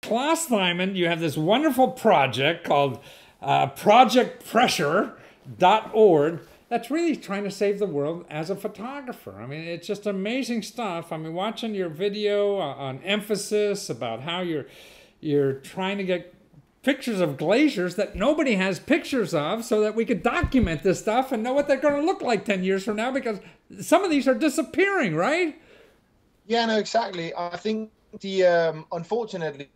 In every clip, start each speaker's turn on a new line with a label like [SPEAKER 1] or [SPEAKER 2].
[SPEAKER 1] Klaus Simon, you have this wonderful project called projectpressure.org that's really trying to save the world as a photographer. I mean, it's just amazing stuff. I mean, watching your video on emphasis about how you're trying to get pictures of glaciers that nobody has pictures of so that we could document this stuff and know what they're going to look like 10 years from now, because some of these are disappearing, right?
[SPEAKER 2] Yeah, no, exactly. I think the unfortunately,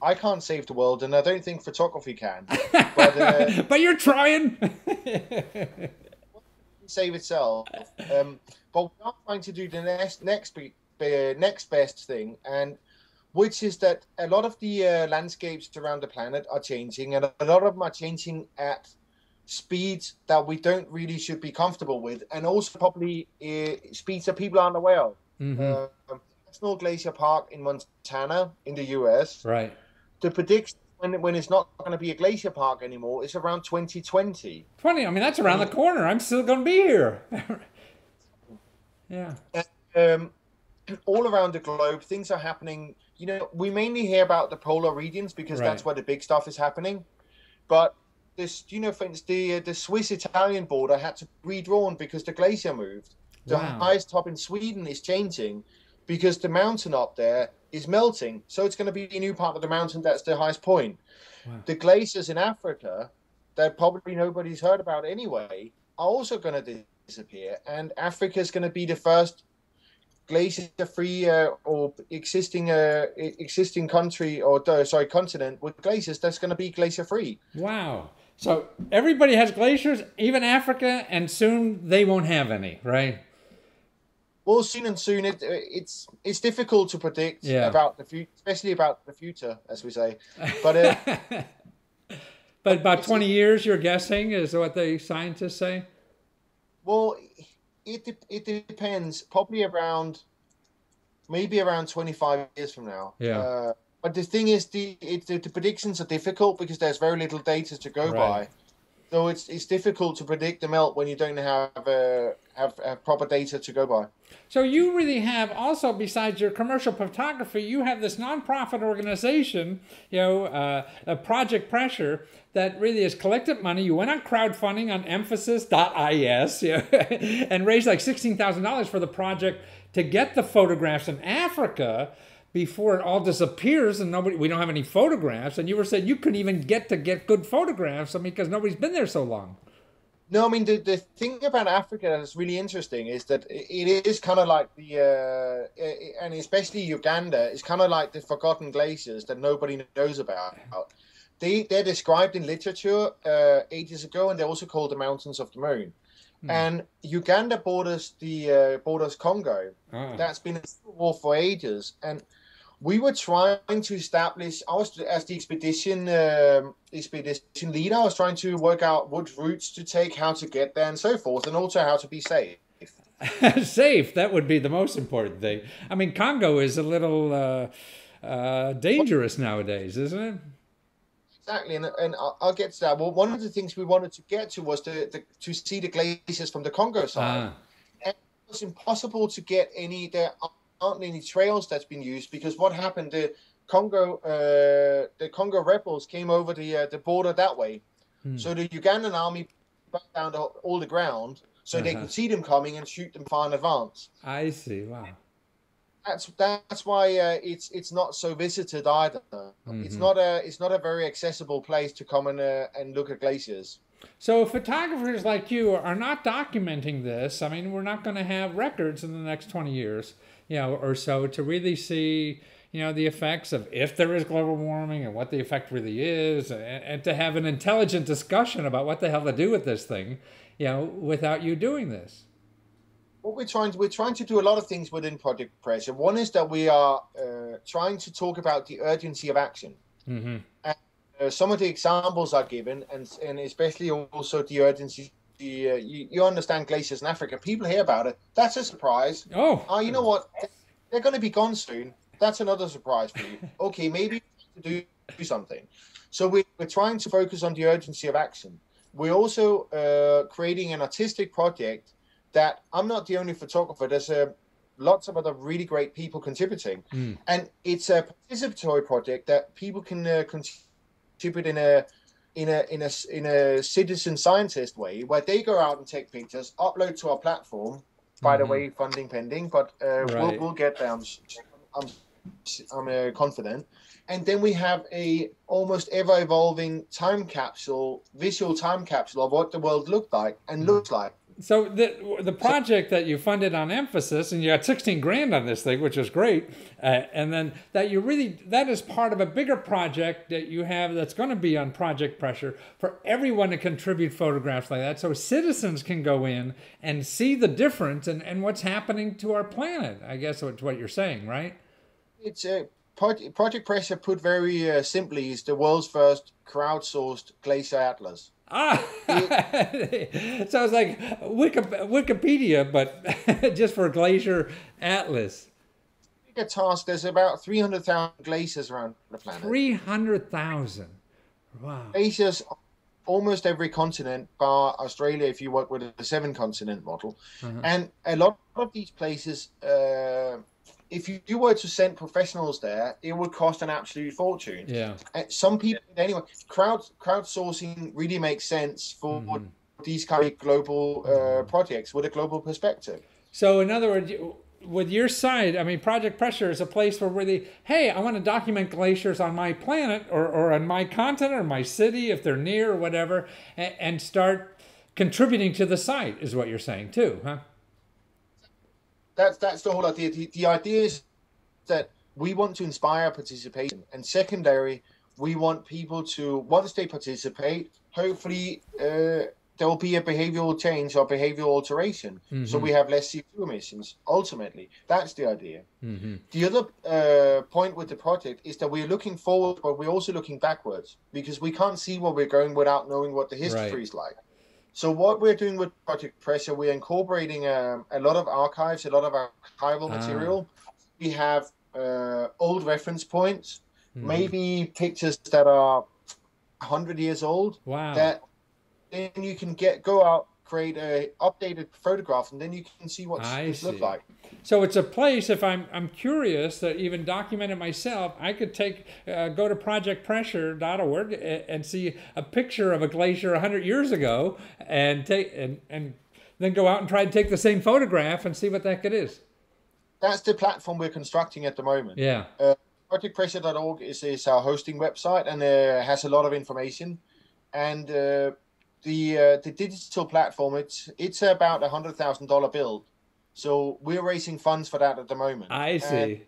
[SPEAKER 2] I can't save the world, and I don't think photography can. But
[SPEAKER 1] but you're trying.
[SPEAKER 2] save itself. But we are trying to do the next best thing, and which is that a lot of the landscapes around the planet are changing, and a lot of them are changing at speeds that we don't really should be comfortable with, and also probably speeds that people aren't aware of. National Glacier Park in Montana in the US.
[SPEAKER 1] Right.
[SPEAKER 2] The prediction when it's not going to be a glacier park anymore is around 2020.
[SPEAKER 1] 20, I mean, that's around the corner. I'm still going to be here. Yeah.
[SPEAKER 2] And, all around the globe, things are happening. You know, we mainly hear about the polar regions because that's where the big stuff is happening. But this, you know, for instance, the Swiss-Italian border had to be redrawn because the glacier moved. The highest top in Sweden is changing because the mountain up there is melting. So it's going to be a new part of the mountain that's the highest point. Wow. The glaciers in Africa that probably nobody's heard about anyway are also going to disappear. And Africa is going to be the first glacier-free or existing country or continent with glaciers that's going to be glacier-free.
[SPEAKER 1] Wow. So everybody has glaciers, even Africa, and soon they won't have any, right?
[SPEAKER 2] Well, soon it's difficult to predict about the future, especially about the future, as we say. But
[SPEAKER 1] but about 20 years, you're guessing, is what the scientists say?
[SPEAKER 2] Well, it depends. Probably maybe around 25 years from now.
[SPEAKER 1] Yeah.
[SPEAKER 2] But the thing is, the predictions are difficult because there's very little data to go by. So it's difficult to predict the melt when you don't have proper data to go by.
[SPEAKER 1] So you really have also, besides your commercial photography, you have this nonprofit organization, you know, Project Pressure, that really has collected money. You went on crowdfunding on emphasis.is, you know, and raised like $16,000 for the project to get the photographs in Africa before it all disappears and we don't have any photographs. And you were saying you couldn't even get good photographs, I mean, because nobody's been there so long.
[SPEAKER 2] No, I mean, the thing about Africa that's really interesting is that it is kind of like and especially Uganda, is kind of like the forgotten glaciers that nobody knows about. They're described in literature ages ago, and they're also called the Mountains of the Moon. And Uganda borders Congo. That's been a civil war for ages, and we were trying to establish. I was, as the expedition leader, I was trying to work out what routes to take, how to get there, and so forth, and also how to be safe.
[SPEAKER 1] Safe. That would be the most important thing. I mean, Congo is a little dangerous nowadays, isn't it?
[SPEAKER 2] Exactly, and I'll get to that. Well, one of the things we wanted to get to was to see the glaciers from the Congo side. And it was impossible to get any. There aren't any trails that's been used because what happened? The Congo rebels came over the border that way. So the Ugandan army backed down all the ground so they could see them coming and shoot them far in advance.
[SPEAKER 1] I see. Wow.
[SPEAKER 2] That's why it's not so visited either. It's not a very accessible place to come and look at glaciers.
[SPEAKER 1] So photographers like you are not documenting this. I mean, we're not going to have records in the next 20 years, you know, or so to really see, you know, the effects of if there is global warming and what the effect really is, and to have an intelligent discussion about what the hell to do with this thing, you know, without you doing this.
[SPEAKER 2] What we're trying to do a lot of things within Project Pressure. One is that we are trying to talk about the urgency of action. And some of the examples are given, and especially also the urgency. You understand glaciers in Africa. People hear about it. That's a surprise.
[SPEAKER 1] Oh,
[SPEAKER 2] you know what? They're going to be gone soon. That's another surprise for you. Okay, maybe to do something. So we're trying to focus on the urgency of action. We're also creating an artistic project that I'm not the only photographer. lots of other really great people contributing, and it's a participatory project that people can contribute in a citizen scientist way, where they go out and take pictures, upload to our platform. By the way, funding pending, but
[SPEAKER 1] Right.
[SPEAKER 2] we'll get there. I'm confident. And then we have a almost ever evolving visual time capsule of what the world looked like and looks like.
[SPEAKER 1] So the project that you funded on Emphasis, and you got 16 grand on this thing, which is great, and then that is part of a bigger project that you have that's going to be on Project Pressure for everyone to contribute photographs like that, so citizens can go in and see the difference and what's happening to our planet. I guess that's what you're saying, right?
[SPEAKER 2] It's a Project Pressure, put very simply, is the world's first crowdsourced glacier atlas.
[SPEAKER 1] Ah, so it's like Wikipedia, but just for Glacier Atlas.
[SPEAKER 2] A task. There's about 300,000 glaciers around the planet.
[SPEAKER 1] 300,000. Wow.
[SPEAKER 2] Glaciers, almost every continent, bar Australia, if you work with a 7-continent model. And a lot of these places, if you were to send professionals there, it would cost an absolute fortune.
[SPEAKER 1] Yeah.
[SPEAKER 2] And some people, anyway, crowdsourcing really makes sense for these kind of global projects with a global perspective.
[SPEAKER 1] So, in other words, with your site, I mean, Project Pressure is a place where really, hey, I want to document glaciers on my planet or on my continent or my city, if they're near or whatever, and start contributing to the site, is what you're saying too, huh?
[SPEAKER 2] That's the whole idea. The idea is that we want to inspire participation, and secondary, we want people to, once they participate, hopefully there will be a behavioral change or behavioral alteration, so we have less CO2 emissions. Ultimately, that's the idea. The other point with the project is that we're looking forward, but we're also looking backwards, because we can't see where we're going without knowing what the history is like. So what we're doing with Project Pressure, we're incorporating a lot of archives, a lot of archival material. We have old reference points, maybe pictures that are 100 years old.
[SPEAKER 1] Wow.
[SPEAKER 2] That then you can go out, create a updated photograph, and then you can see what this looks like.
[SPEAKER 1] So it's a place, if I'm curious, to even document it myself, I could go to projectpressure.org and see a picture of a glacier 100 years ago and then go out and try to take the same photograph and see what the heck it is.
[SPEAKER 2] That's the platform we're constructing at the moment.
[SPEAKER 1] Yeah.
[SPEAKER 2] Projectpressure.org is our hosting website, and has a lot of information. And the digital platform, it's about $100,000 build. So we're raising funds for that at the moment.
[SPEAKER 1] I see.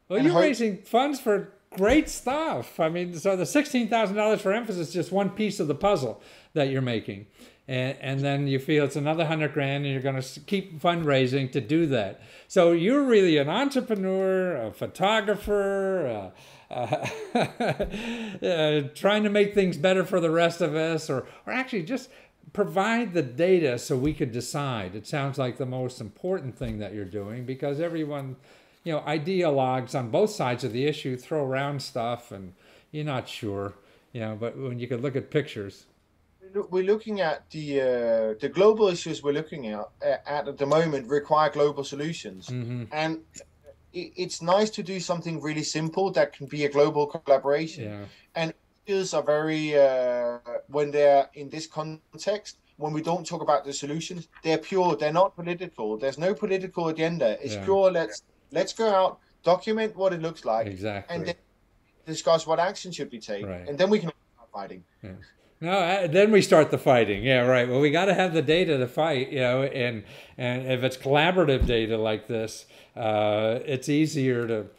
[SPEAKER 1] Well, you're raising funds for great stuff. I mean, so the $16,000 for Emphasis is just one piece of the puzzle that you're making. And then you feel it's another 100 grand and you're going to keep fundraising to do that. So you're really an entrepreneur, a photographer, trying to make things better for the rest of us, or actually just provide the data so we could decide. It sounds like the most important thing that you're doing, because everyone, ideologues on both sides of the issue throw around stuff and you're not sure, but when you could look at pictures.
[SPEAKER 2] We're looking at the global issues we're looking at the moment require global solutions. And it's nice to do something really simple that can be a global collaboration.
[SPEAKER 1] Yeah.
[SPEAKER 2] And issues are very, when they're in this context, when we don't talk about the solutions, they're pure, they're not political. There's no political agenda. It's pure, let's go out, document what it looks like, and then discuss what action should be taken. And then we can start fighting.
[SPEAKER 1] Yeah. No, then we start the fighting. Yeah, right. Well, we got to have the data to fight, and if it's collaborative data like this, it's easier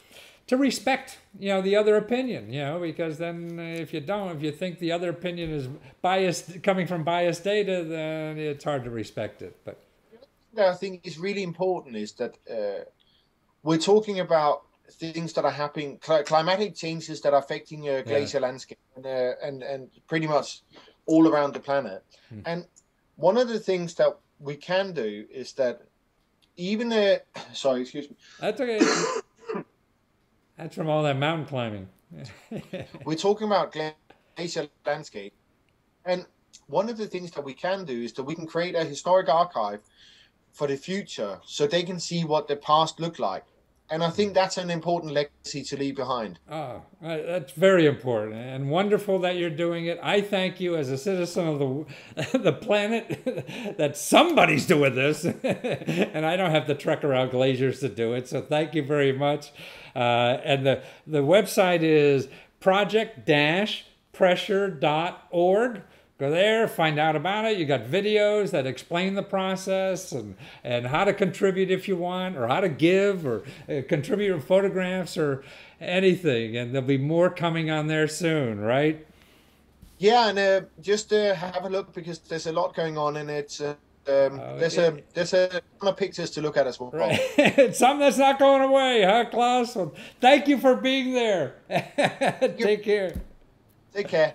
[SPEAKER 1] to respect, the other opinion, because then if you think the other opinion is biased, coming from biased data, then it's hard to respect it. But
[SPEAKER 2] I think is really important is that we're talking about things that are happening, climatic changes that are affecting glacier landscape and pretty much all around the planet. And one of the things that we can do is that even sorry, excuse me.
[SPEAKER 1] That's okay. That's from all that mountain climbing.
[SPEAKER 2] We're talking about glacier landscape, and one of the things that we can do is that we can create a historic archive for the future, so they can see what the past looked like. And I think that's an important legacy to leave behind.
[SPEAKER 1] Oh, that's very important and wonderful that you're doing it. I thank you as a citizen of the planet that somebody's doing this, and I don't have to trek around glaciers to do it. So thank you very much. And the website is project-pressure.org. Go there, find out about it. You got videos that explain the process and how to contribute if you want, or how to give, or contribute with photographs or anything. And there'll be more coming on there soon, right?
[SPEAKER 2] Yeah, and just have a look, because there's a lot going on, and it's there's a ton of pictures to look at as well.
[SPEAKER 1] Right. It's something that's not going away, huh, Klaus? Well, thank you for being there. Take care.
[SPEAKER 2] Take care.